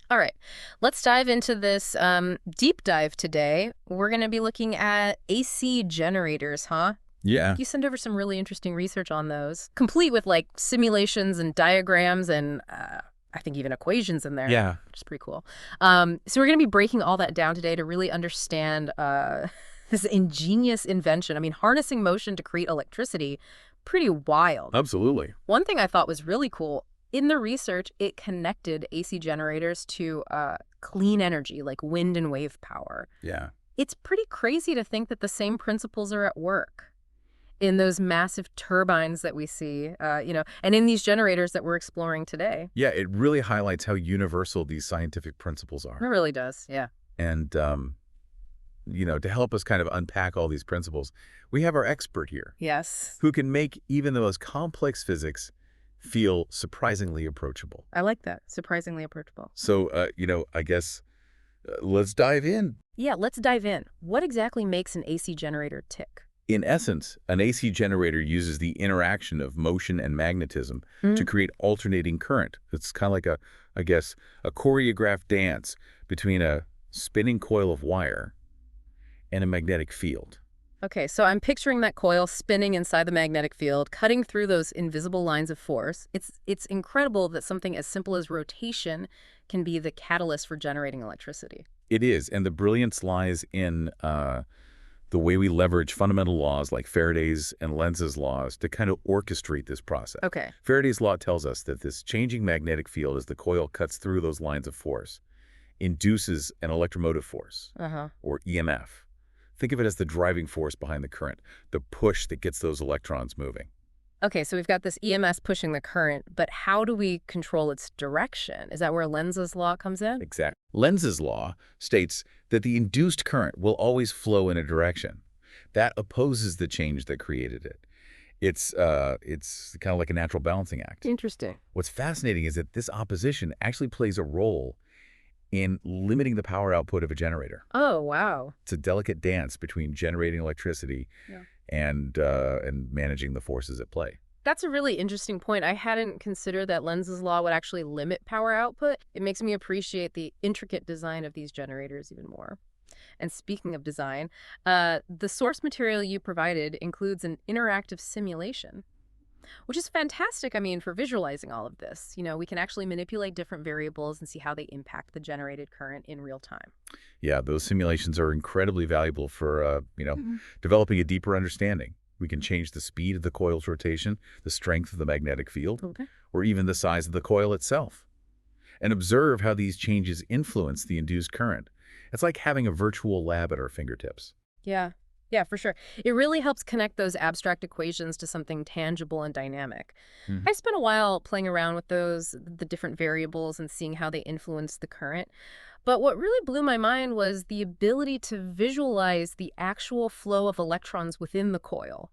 All right, let's dive into this deep dive today. We're going to be looking at AC generators, huh? Yeah, You send over some really interesting research on those, complete with like simulations and diagrams and I think even equations in there, yeah, which is pretty cool. So we're going to be breaking all that down today to really understand this ingenious invention. I mean, harnessing motion to create electricity, pretty wild. absolutely. One thing I thought was really cool, in the research, it connected AC generators to clean energy like wind and wave power. Yeah. It's pretty crazy to think that the same principles are at work in those massive turbines that we see, and in these generators that we're exploring today. Yeah, it really highlights how universal these scientific principles It are. really does, yeah. And, to help us kind of unpack all these principles, we have our expert here Yes, who can make even the most complex physics feel surprisingly approachable. I like that. Surprisingly approachable. So, I guess let's dive in. Yeah, let's dive in. What exactly makes an AC generator tick? In essence, an AC generator uses the interaction of motion and magnetism to create alternating current. It's kind of like a choreographed dance between a spinning coil of wire and a magnetic field. Okay, so I'm picturing that coil spinning inside the magnetic field, cutting through those invisible lines of force. It's incredible that something as simple as rotation can be the catalyst for generating electricity. It is, and the brilliance lies in the way we leverage fundamental laws like Faraday's and Lenz's laws to kind of orchestrate this process. Okay. Faraday's law tells us that this changing magnetic field as the coil cuts through those lines of force induces an electromotive force, Uh-huh. or EMF. Think of it as the driving force behind the current, the push that gets those electrons moving. Okay, so we've got this EMS pushing the current, but how do we control its direction? Is that where Lenz's law comes in? Exactly. Lenz's law states that the induced current will always flow in a direction. That opposes the change that created it. It's kind of like a natural balancing act. Interesting. What's fascinating is that this opposition actually plays a role in limiting the power output of a generator. Oh, wow. It's a delicate dance between generating electricity Yeah. and managing the forces at play. That's a really interesting point. I hadn't considered that Lenz's law would actually limit power output. It makes me appreciate the intricate design of these generators even more. And speaking of design, the source material you provided includes an interactive simulation, which is fantastic, I mean, for visualizing all of this. We can actually manipulate different variables and see how they impact the generated current in real time. Yeah, those simulations are incredibly valuable for, Mhm. developing a deeper understanding. We can change the speed of the coil's rotation, the strength of the magnetic field, Okay. or even the size of the coil itself, and observe how these changes influence the induced current. It's like having a virtual lab at our fingertips. Yeah. Yeah, for sure. It really helps connect those abstract equations to something tangible and dynamic. Mhm. I spent a while playing around with the different variables and seeing how they influence the current. But what really blew my mind was the ability to visualize the actual flow of electrons within the coil.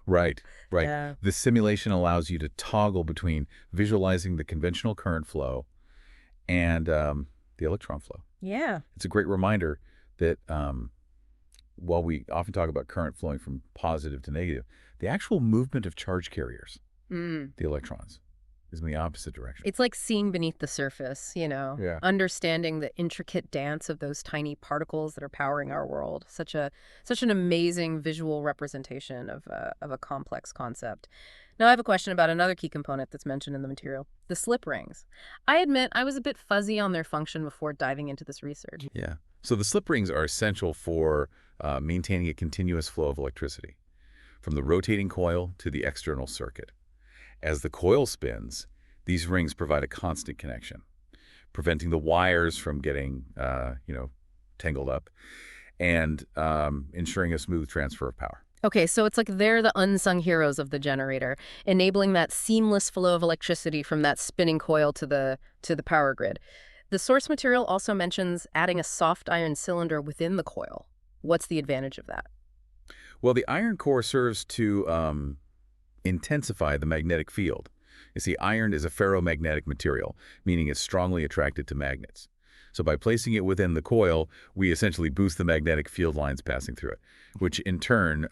Right, right. Yeah. This simulation allows you to toggle between visualizing the conventional current flow and the electron flow. Yeah. It's a great reminder that while we often talk about current flowing from positive to negative, the actual movement of charge carriers, Mm. the electrons, is in the opposite direction. It's like seeing beneath the surface, Yeah. understanding the intricate dance of those tiny particles that are powering our world. Such an amazing visual representation of a complex concept. Now, I have a question about another key component that's mentioned in the material, the slip rings. I admit I was a bit fuzzy on their function before diving into this research. Yeah. So the slip rings are essential for maintaining a continuous flow of electricity from the rotating coil to the external circuit. As the coil spins, these rings provide a constant connection, preventing the wires from getting, tangled up and ensuring a smooth transfer of power. Okay, so it's like they're the unsung heroes of the generator, enabling that seamless flow of electricity from that spinning coil to the power grid. The source material also mentions adding a soft iron cylinder within the coil. What's the advantage of that? Well, the iron core serves to intensify the magnetic field. You see, iron is a ferromagnetic material, meaning it's strongly attracted to magnets. So by placing it within the coil, we essentially boost the magnetic field lines passing through it, which in turn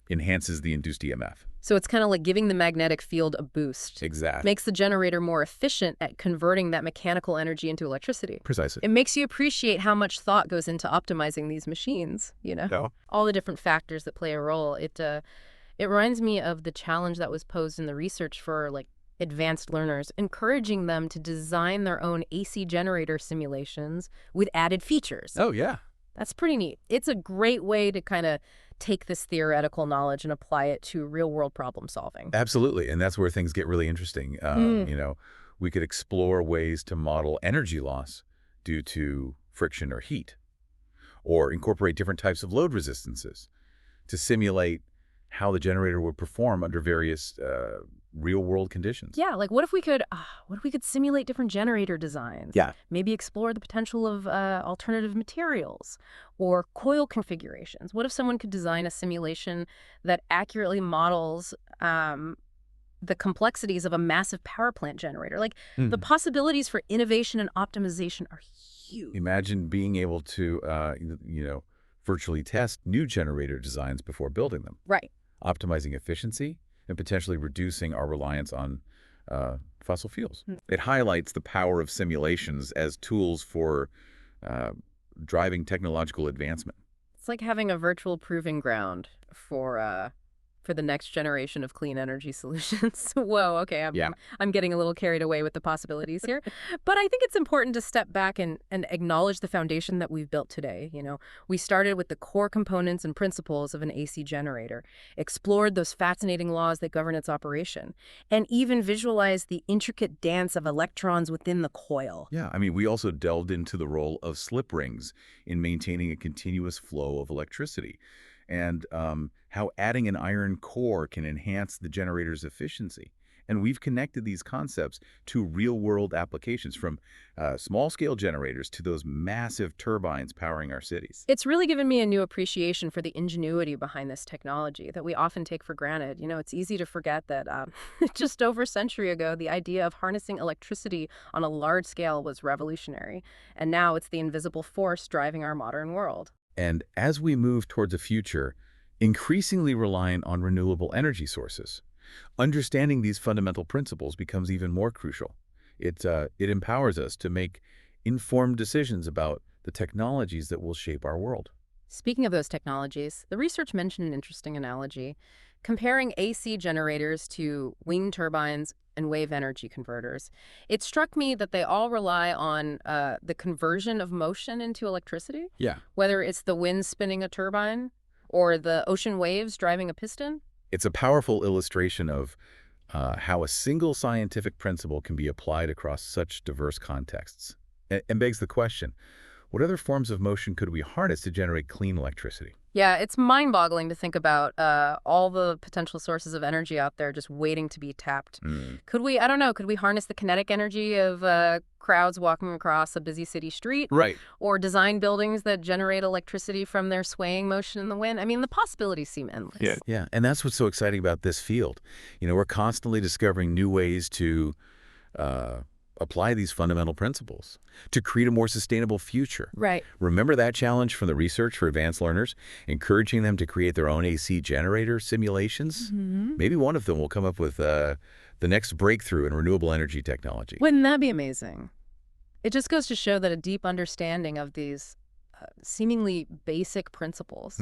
enhances the induced EMF. So it's kind of like giving the magnetic field a boost. Exactly. Makes the generator more efficient at converting that mechanical energy into electricity. Precisely. It makes you appreciate how much thought goes into optimizing these machines, No. all the different factors that play a role. It reminds me of the challenge that was posed in the research for like advanced learners, encouraging them to design their own AC generator simulations with added features. Oh, yeah. That's pretty neat. It's a great way to kind of take this theoretical knowledge and apply it to real-world problem solving. Absolutely. And that's where things get really interesting. We could explore ways to model energy loss due to friction or heat, or incorporate different types of load resistances to simulate how the generator would perform under various real-world conditions. Yeah, like what if we could simulate different generator designs? Yeah. Maybe explore the potential of alternative materials or coil configurations. What if someone could design a simulation that accurately models the complexities of a massive power plant generator? Like the possibilities for innovation and optimization are huge. Imagine being able to, virtually test new generator designs before building them, Right. optimizing efficiency and potentially reducing our reliance on fossil fuels. It highlights the power of simulations as tools for driving technological advancement. It's like having a virtual proving ground for the next generation of clean energy solutions. Whoa, okay, I'm getting a little carried away with the possibilities here. But I think it's important to step back and acknowledge the foundation that we've built today. We started with the core components and principles of an AC generator, explored those fascinating laws that govern its operation, and even visualized the intricate dance of electrons within the coil. Yeah, we also delved into the role of slip rings in maintaining a continuous flow of electricity, and how adding an iron core can enhance the generator's efficiency. And we've connected these concepts to real-world applications, from small-scale generators to those massive turbines powering our cities. It's really given me a new appreciation for the ingenuity behind this technology that we often take for granted. It's easy to forget that just over a century ago, the idea of harnessing electricity on a large scale was revolutionary. And now it's the invisible force driving our modern world. And as we move towards a future increasingly reliant on renewable energy sources, understanding these fundamental principles becomes even more crucial. It empowers us to make informed decisions about the technologies that will shape our world. Speaking of those technologies, the research mentioned an interesting analogy, comparing AC generators to wind turbines and wave energy converters. It struck me that they all rely on the conversion of motion into electricity. Yeah. Whether it's the wind spinning a turbine or the ocean waves driving a piston. It's a powerful illustration of how a single scientific principle can be applied across such diverse contexts. And begs the question, what other forms of motion could we harness to generate clean electricity? Yeah, it's mind-boggling to think about all the potential sources of energy out there just waiting to be tapped. Could we harness the kinetic energy of crowds walking across a busy city street? Right. Or design buildings that generate electricity from their swaying motion in the wind? The possibilities seem endless. Yeah, and that's what's so exciting about this field. We're constantly discovering new ways to apply these fundamental principles to create a more sustainable future. Right. Remember that challenge from the research for advanced learners, encouraging them to create their own AC generator simulations? Maybe one of them will come up with the next breakthrough in renewable energy technology. Wouldn't that be amazing? It just goes to show that a deep understanding of these seemingly basic principles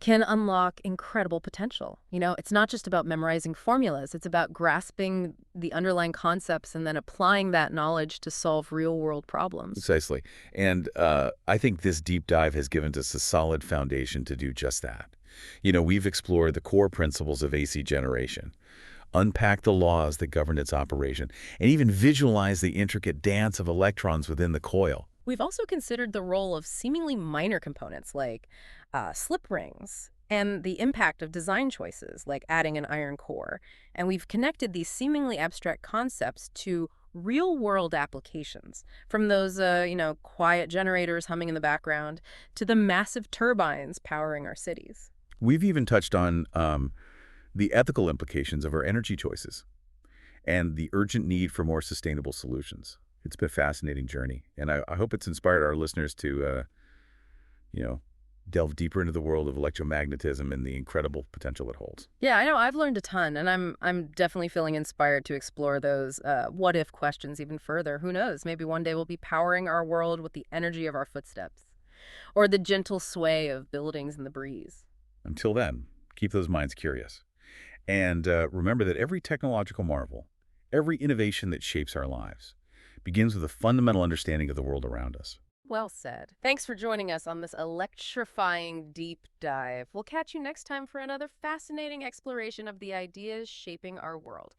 can unlock incredible potential. It's not just about memorizing formulas. It's about grasping the underlying concepts and then applying that knowledge to solve real-world problems. Precisely. And I think this deep dive has given us a solid foundation to do just that. We've explored the core principles of AC generation, unpacked the laws that govern its operation, and even visualized the intricate dance of electrons within the coil. We've also considered the role of seemingly minor components like slip rings and the impact of design choices like adding an iron core. And we've connected these seemingly abstract concepts to real-world applications, from those, quiet generators humming in the background to the massive turbines powering our cities. We've even touched on the ethical implications of our energy choices and the urgent need for more sustainable solutions. It's been a fascinating journey, and I hope it's inspired our listeners to, delve deeper into the world of electromagnetism and the incredible potential it holds. Yeah, I know I've learned a ton, and I'm definitely feeling inspired to explore those what if questions even further. Who knows? Maybe one day we'll be powering our world with the energy of our footsteps, or the gentle sway of buildings in the breeze. Until then, keep those minds curious. And remember that every technological marvel, every innovation that shapes our lives, begins with a fundamental understanding of the world around us. Well said. Thanks for joining us on this electrifying deep dive. We'll catch you next time for another fascinating exploration of the ideas shaping our world.